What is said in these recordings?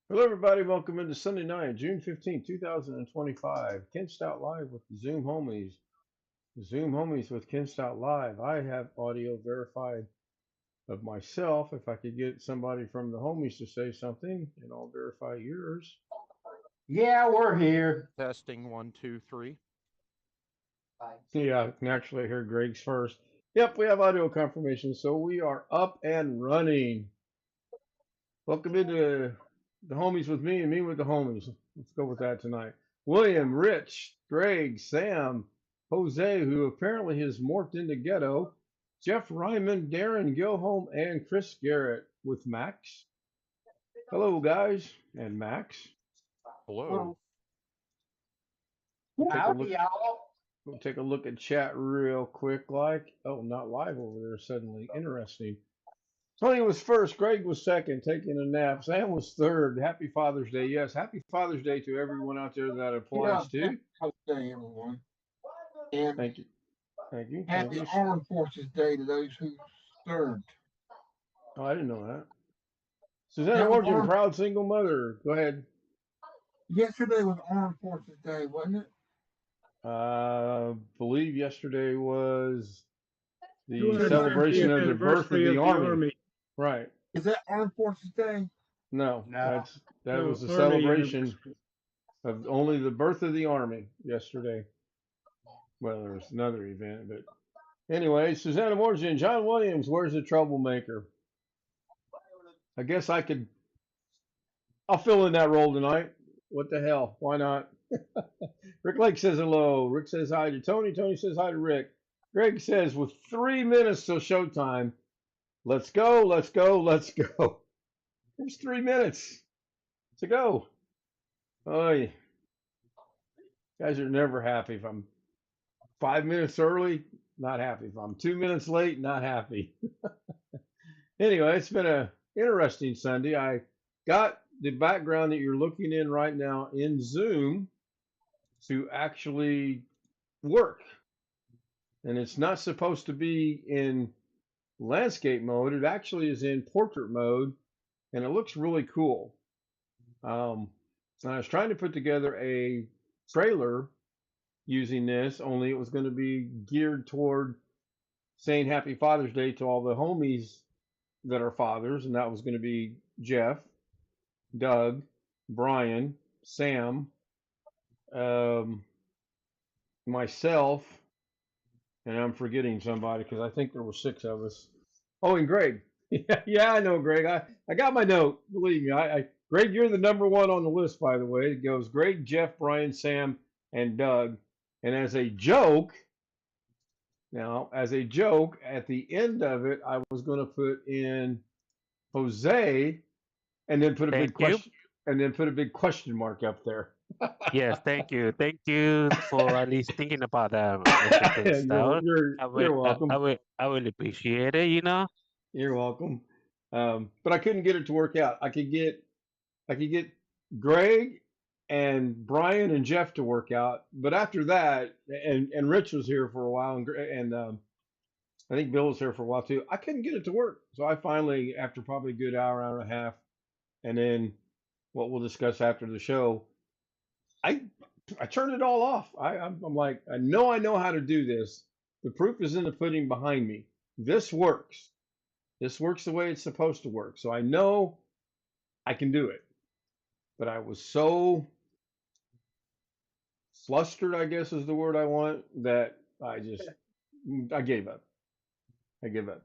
Hello, everybody. Welcome into Sunday night, June 15th, 2025. Ken Stout Live with the Zoom Homies. Zoom Homies with Ken Stout Live. I have audio verified of myself. If I could get somebody from the homies to say something, and I'll verify yours. Yeah, we're here. Testing 1, 2, 3. Yeah, naturally, I heard Greg's first. Yep, we have audio confirmation, so we are up and running. Welcome into the homies with me and me with the homies. Let's go with that tonight. William, Rich, Greg, Sam, Jose, who apparently has morphed into Ghetto, Jeff Ryman, Darren Gilholm, and Chris Garrett with Max. Hello, guys, and Max. Hello. We'll take a Howdy, look. y'all. We'll take a look at chat real quick. Oh, not live over there. Suddenly, interesting. Tony was first. Greg was second, taking a nap. Sam was third. Happy Father's Day. Yes, happy Father's Day to everyone out there that Yeah, applies happy to. Father's Day, everyone. And Thank you. Thank you. Thank happy you. Armed Forces Day to those who served. Oh, I didn't know that. Susanna That was Morgan, Armed. proud single mother. Go ahead. Yesterday was Armed Forces Day, wasn't it? Believe yesterday was the 250th celebration of the birth of anniversary the of the Army. Army. Right. Is that Armed Forces Day? No, No. that No, was the Army celebration anniversary. of only the birth of the Army yesterday. Well, there was another event, but anyway, Susanna Morgan, John Williams, where's the troublemaker? I guess I'll fill in that role tonight. What the hell? Why not? Rick Lake says hello. Rick says hi to Tony. Tony says hi to Rick. Greg says, with 3 minutes till showtime, let's go, let's go, let's go. There's 3 minutes to go. Oh, you guys are never happy. If I'm 5 minutes early, not happy. If I'm 2 minutes late, not happy. Anyway, it's been a interesting Sunday. I got the background that you're looking in right now in Zoom to actually work. And it's not supposed to be in landscape mode. It actually is in portrait mode, and it looks really cool. And I was trying to put together a trailer using this, only it was going to be geared toward saying Happy Father's Day to all the homies that are fathers, and that was going to be Jeff, Doug, Brian, Sam, um, myself, and I'm forgetting somebody because I think there were six of us. Oh, and Greg. Yeah, I know, Greg. I got my note. Believe me, Greg, you're the number one on the list, by the way. It goes Greg, Jeff, Brian, Sam, and Doug. And as a joke, at the end of it, I was going to put in Jose, and then put a big Thank you. question, and then put a big question mark up there. Yes, thank you. Thank you for at least thinking about that, Mr. you're Kinstout. you're you're welcome. I will appreciate it. You're welcome. But I couldn't get it to work out. I could get Greg and Brian and Jeff to work out, but after that, and Rich was here for a while, and I think Bill was here for a while too. I couldn't get it to work, so I finally, after probably a good hour and a half, and then what we'll discuss after the show, I I turned it all off. I'm like, I know how to do this. The proof is in the pudding behind me. This works. This works the way it's supposed to work. So I know I can do it. But I was so flustered, I guess is the word I want, that I gave up. I give up.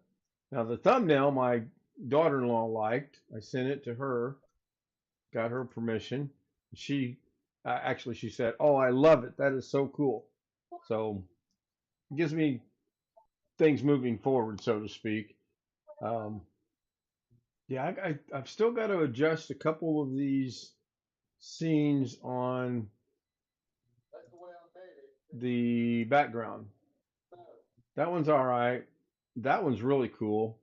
Now the thumbnail my daughter-in-law liked. I sent it to her, got her permission. She said, "Oh, I love it. That is so cool." So it gives me things moving forward, so to speak. Um, yeah, I've still got to adjust a couple of these scenes on the background. That one's all right. That one's really cool.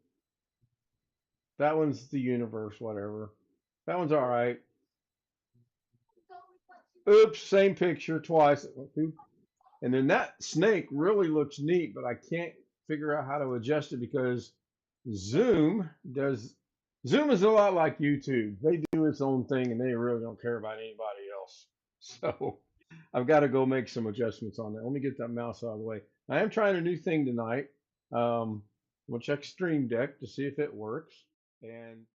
That one's the universe, whatever. That one's all right. Oops, same picture twice. And then that snake really looks neat, but I can't figure out how to adjust it because Zoom does Zoom is a lot like YouTube. They do its own thing and they really don't care about anybody else. So I've got to go make some adjustments on that. Let me get that mouse out of the way. I am trying a new thing tonight. We'll check Stream Deck to see if it works. And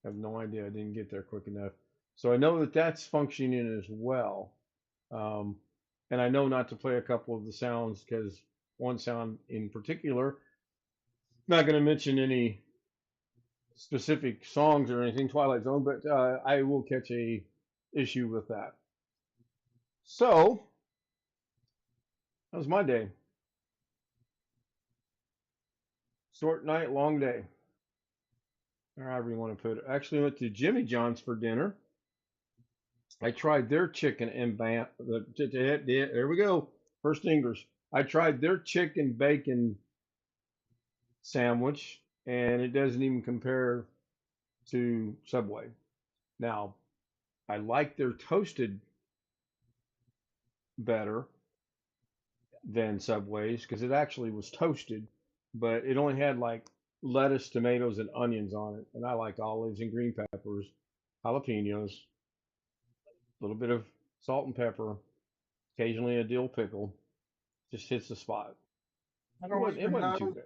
I have no idea. I didn't get there quick enough. So I know that that's functioning as well. Um, and I know not to play a couple of the sounds because one sound in particular, not going to mention any specific songs or anything, Twilight Zone, but I will catch a issue with that. So that was my day. Short night, long day, or however you want to put it. Actually went to Jimmy John's for dinner. I tried their chicken and there we go. First English. I tried their chicken bacon sandwich, and it doesn't even compare to Subway. Now, I like their toasted better than Subway's because it actually was toasted, but it only had like lettuce, tomatoes, and onions on it. And I like olives and green peppers, jalapenos, a little bit of salt and pepper, occasionally a dill pickle. Just hits the spot. I It don't wasn't, it even wasn't too know. bad.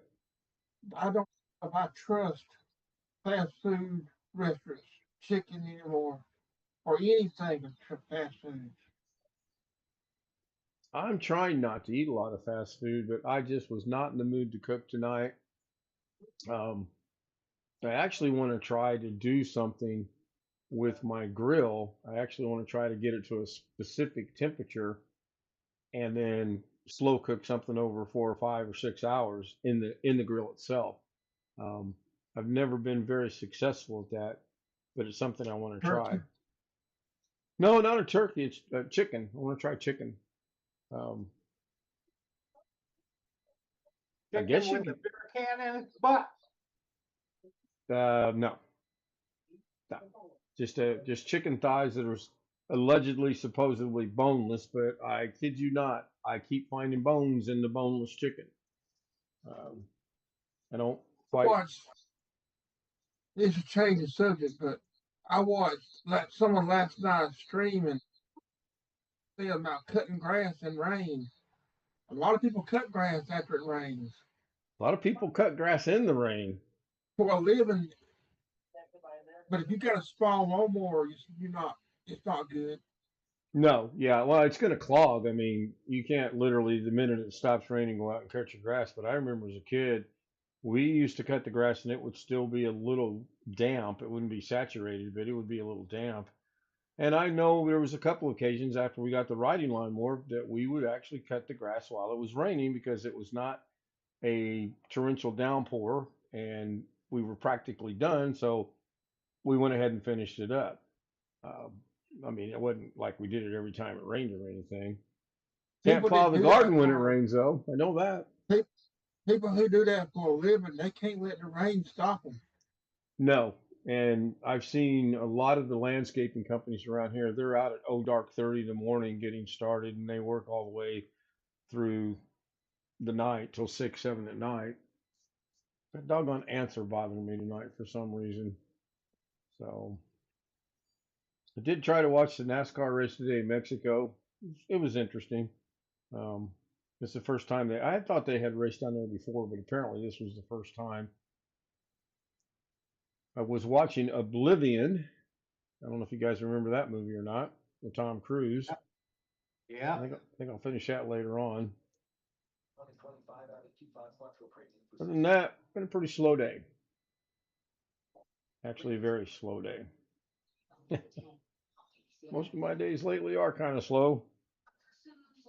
I don't know if I trust fast food restaurants, chicken anymore, or anything fast food. I'm trying not to eat a lot of fast food, but I just was not in the mood to cook tonight. Um, I actually want to try to do something with my grill. I actually want to try to get it to a specific temperature and then slow cook something over 4 or 5 or 6 hours in the grill itself. Um, I've never been very successful at that, but it's something I want to try. Turkey. No, not a turkey. It's chicken. I want to try chicken. Um, I guess Chicken you with a could. beer can in its butt. No, no, just chicken thighs that are allegedly, supposedly boneless, but I kid you not, I keep finding bones in the boneless chicken. Um, I don't quite. Watch. This is a change the subject, but I watched like someone last night streaming about cutting grass in rain. A lot of people cut grass after it rains A lot of people cut grass in the rain. for a living, but if you got a small lawnmower, you're not. It's not good. No, yeah, well, it's going to clog. I mean, you can't literally, the minute it stops raining, go out and cut your grass. But I remember as a kid, we used to cut the grass and it would still be a little damp. It wouldn't be saturated, but it would be a little damp. And I know there was a couple occasions after we got the riding lawnmower that we would actually cut the grass while it was raining because it was not a torrential downpour and we were practically done. So we went ahead and finished it up. Um, I mean, it wasn't like we did it every time it rained or anything. Can't People plow that the do that garden when it for rains, though. I know that. people who do that for a living, they can't let the rain stop them. No. And I've seen a lot of the landscaping companies around here. They're out at dark 30 in the morning getting started, and they work all the way through the night till 6, 7 at night. That doggone ants are bothering me tonight for some reason. So I did try to watch the NASCAR race today in Mexico. It was interesting. Um, it's the first time I thought they had raced down there before, but apparently this was the first time. I was watching Oblivion. I don't know if you guys remember that movie or not, with Tom Cruise. Yeah. I think I'll finish that later on. Other than that, been a pretty slow day. Actually, a very slow day. Most of my days lately are kind of slow.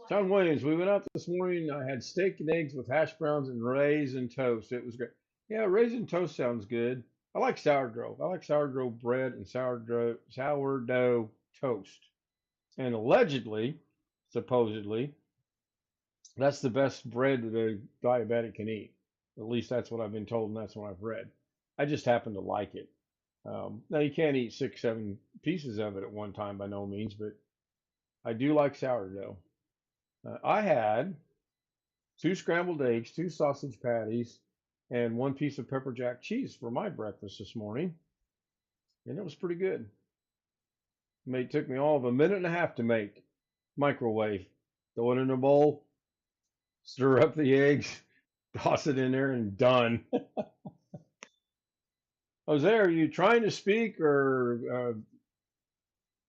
John Williams, we went out this morning. I had steak and eggs with hash browns and raisin toast. It was great. Yeah, raisin toast sounds good. I like sourdough. I like sourdough bread and sourdough toast. And allegedly, supposedly, that's the best bread that a diabetic can eat. At least that's what I've been told, and that's what I've read. I just happen to like it. Now you can't eat 6, 7 pieces of it at one time by no means, but I do like sourdough. I had 2 scrambled eggs, 2 sausage patties, and 1 piece of pepper jack cheese for my breakfast this morning, and it was pretty good. It took me all of a minute and a half to make. Microwave, throw it in a bowl, stir up the eggs, toss it in there, and done. Jose, are you trying to speak or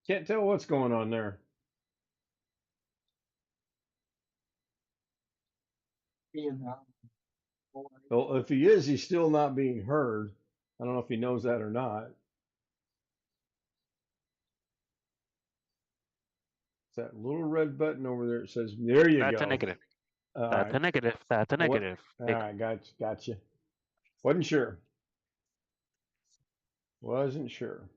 can't tell what's going on there? Well, if he is, he's still not being heard. I don't know if he knows that or not. It's that little red button over there. It says, there you That's go. a negative. All That's a right. negative. That's a What? negative. All right, gotcha. Wasn't sure. Wasn't sure.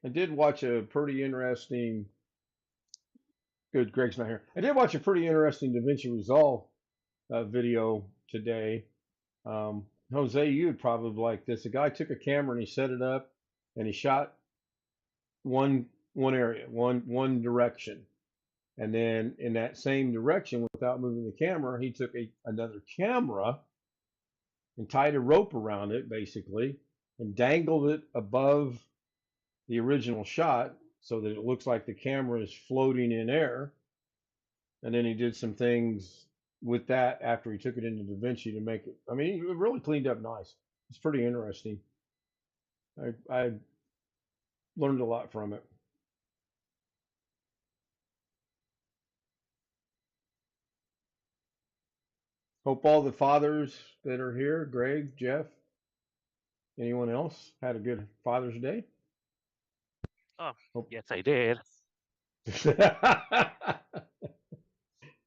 I did watch a pretty interesting. Good, Greg's not here. I did watch a pretty interesting DaVinci Resolve video today. Jose, you would probably like this. A guy took a camera and he set it up, and he shot one area, one direction, and then in that same direction, without moving the camera, he took another camera and tied a rope around it, basically, and dangled it above the original shot so that it looks like the camera is floating in air. And then he did some things with that after he took it into DaVinci to make it. I mean, it really cleaned up nice. It's pretty interesting. I learned a lot from it. Hope all the fathers that are here, Greg, Jeff, anyone else, had a good Father's Day. Oh, Hope. yes, I did.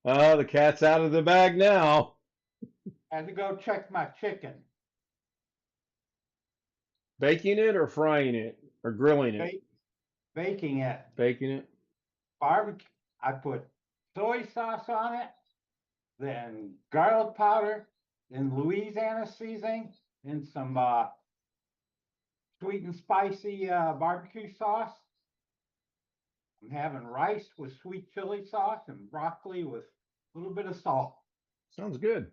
Oh, the cat's out of the bag now. Had to go check my chicken. Baking it or frying it or grilling it? Baking it. Baking it. Barbecue. I put soy sauce on it, then garlic powder, then Louisiana seasoning, and some sweet and spicy barbecue sauce. I'm having rice with sweet chili sauce and broccoli with a little bit of salt. Sounds good.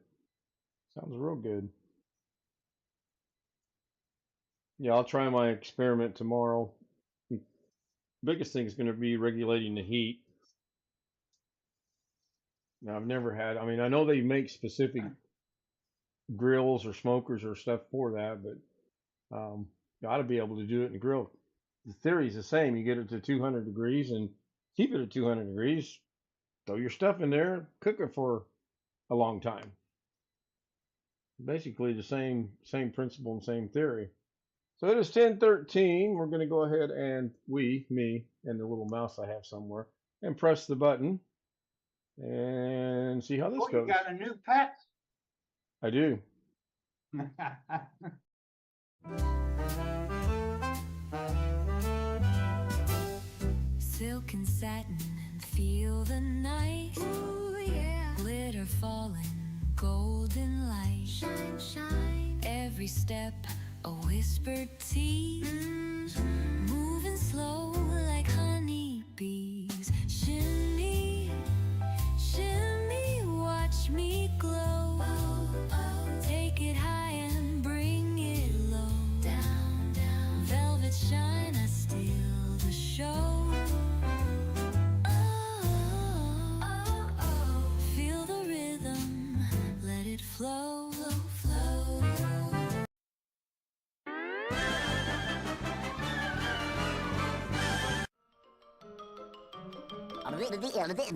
Sounds real good. Yeah, I'll try my experiment tomorrow. Biggest thing is going to be regulating the heat. Now, I've never had, I mean, I know they make specific grills or smokers or stuff for that, but got to be able to do it in the grill. The theory is the same. You get it to 200 degrees and keep it at 200 degrees. Throw your stuff in there, cook it for a long time. Basically the same principle and same theory. So it is 10:13. We're going to go ahead and me, and the little mouse I have somewhere, and press the button and see how this Oh, goes. you got a new pet? I do. Silk and satin and feel the night. Ooh, yeah. Glitter falling, golden light. Shine, shine. Every step a whispered tease. Moving slow like honeybees. Shimmy, shimmy, watch me glow. Oh, oh. Take it high and bring it low. Down, down. Velvet shine, I steal the show. Feel the rhythm, let it flow, flow.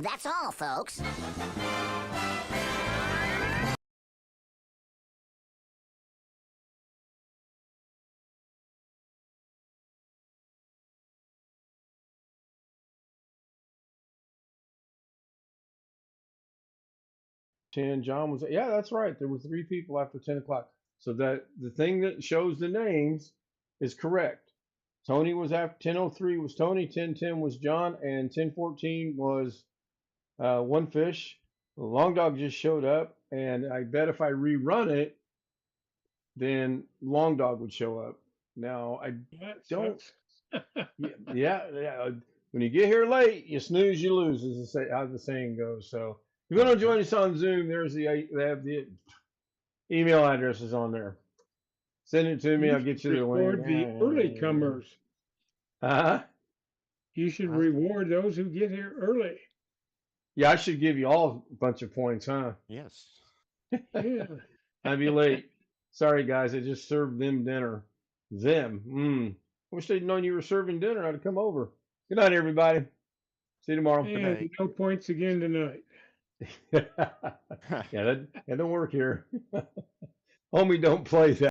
That's all, folks. John was, yeah, that's right. There were 3 people after 10 o'clock. So that the thing that shows the names is correct. Tony was after 10:03 was Tony, 10:10 was John, and 10:14 was One Fish. The Long Dog just showed up, and I bet if I rerun it, then Long Dog would show up. Now I That don't. sucks. Yeah. When you get here late, you snooze, you lose, how the saying goes. So if you want to join us on Zoom, they have the email addresses on there. Send it to me. You I'll get should you the reward the early link. comers. Huh? You should Huh? reward those who get here early. Yeah, I should give you all a bunch of points, huh? Yes. Yeah. I'd be late. Sorry, guys. I just served them dinner. Them. I wish they'd known you were serving dinner. I'd have come over. Good night, everybody. See you tomorrow. And night. no points again tonight. Yeah, that don't work here. Homie, don't play that.